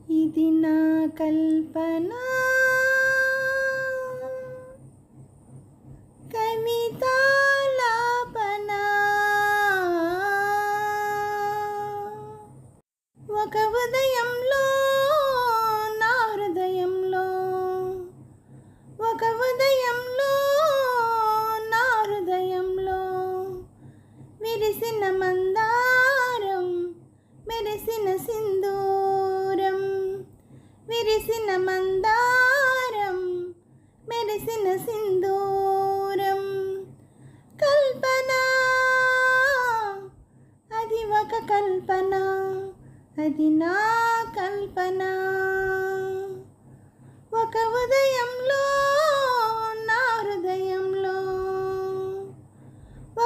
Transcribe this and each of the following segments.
ఇది నా కల్పన కవితాలాపన ఒక ఉదయంలో నా హృదయంలో ఒక ఉదయంలో నా హృదయంలో విరిసిన మందారం మెరిసిన సింధూరం విరిసిన మందారం మెరిసిన సింధూరం కల్పన అది ఒక కల్పన అది నా కల్పన ఒక ఉదయంలో నా హృదయంలో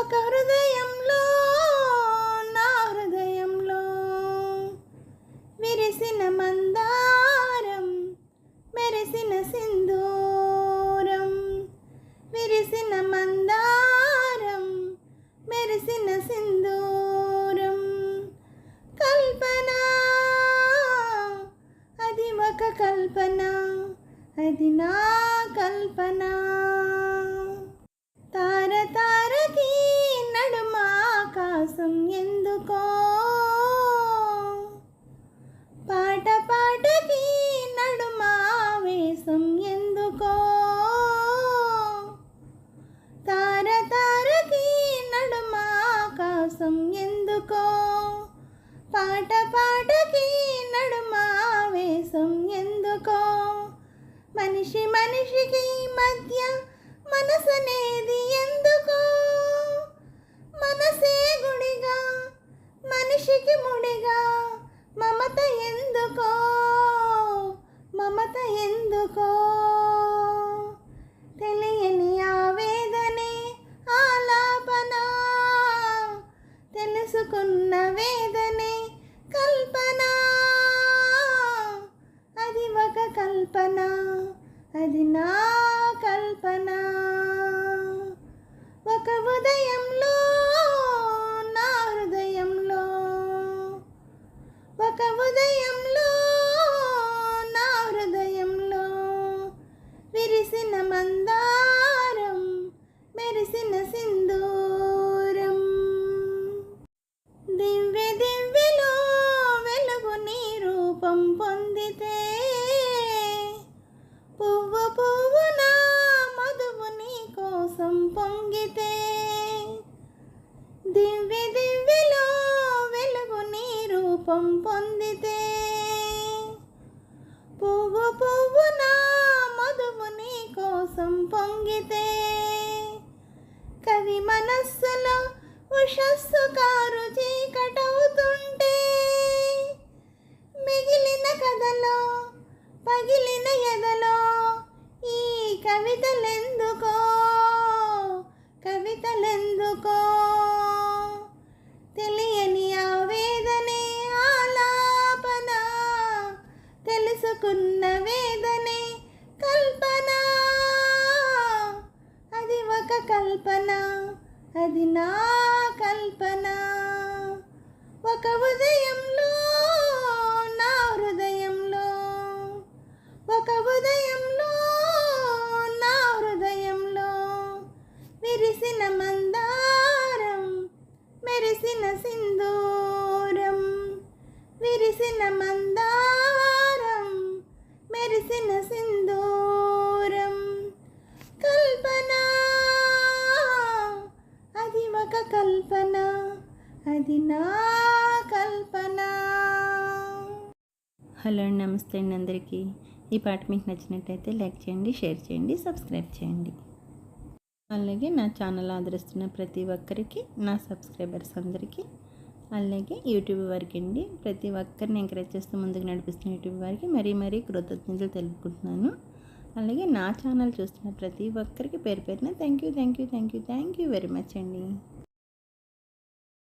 ఒక హృదయంలో నా హృదయంలో విరిసిన మందారం మెరిసిన సింధూరం విరిసిన మందారం మెరిసిన సింధూరం కల్పన అది ఒక కల్పన అది నా కల్పన తార తారకి నడుమ ఆకాశం ఎందుకో పాట పాటకి నడుమ ఆవేశం ఎందుకో తార తారకి నడుమ ఆకాశం ఎందుకో పాట పాటకి నడుమ ఆవేశం ఎందుకో మనిషి మనిషికి మధ్య మనసనేది ఎందుకో మనసే గుడిగా మనిషికి ముడిగా మమత ఎందుకో మమత ఎందుకో తెలియని ఆవేదనే ఆలాపన తెలుసుకున్న వేదనే కల్పన అది ఒక కల్పన అది నా కల్పన ఒక ఉదయంలో నా హృదయంలో ఒక ఉదయంలో నా హృదయంలో విరిసిన మందారం మెరిసిన సింధూరం దివ్య దివ్యలో వెలుగు నీ రూపం పొందితే పువ్వు పువ్వున మధువు నీ కోసం పొంగితే దివ్య దివ్యలో వెలుగు నీ రూపం పొందితే పువ్వు పువ్వున మధువు నీ కోసం పొంగితే కవి మనస్సులో ఉషస్సు కారు చీకటవుతుంటే మిగిలిన కథలో పగిలిన ఎదలో ఈ కవితలెందుకో కవితలెందుకో తెలియని ఆవేదనే ఆలాపన తెలుసుకున్న వేదనే కల్పన అది ఒక కల్పన అది నా కల్పన ఒక ఉదయంలో నా హృదయంలో ఒక ఉదయంలో నా హృదయంలో విరిసిన మందారం మెరిసిన సింధూరం విరిసిన మందారం మెరిసిన సింధూరం కల్పన అది ఒక కల్పన అది నా కల్పన. హలో అండి, నమస్తే అండి అందరికీ. ఈ పాట మీకు నచ్చినట్టయితే లైక్ చేయండి, షేర్ చేయండి, సబ్స్క్రైబ్ చేయండి. అలాగే నా ఛానల్ ఆదరిస్తున్న ప్రతి ఒక్కరికి, నా సబ్స్క్రైబర్స్ అందరికీ, అలాగే యూట్యూబ్ వారికి అండి, ప్రతి ఒక్కరిని ఎంకరేజ్ చేస్తూ ముందుకు నడిపిస్తున్న యూట్యూబ్ వారికి మరీ కృతజ్ఞతలు తెలుపుకుంటున్నాను. అలాగే నా ఛానల్ చూస్తున్న ప్రతి ఒక్కరికి పేరు పేరున థ్యాంక్ యూ వెరీ మచ్ అండి.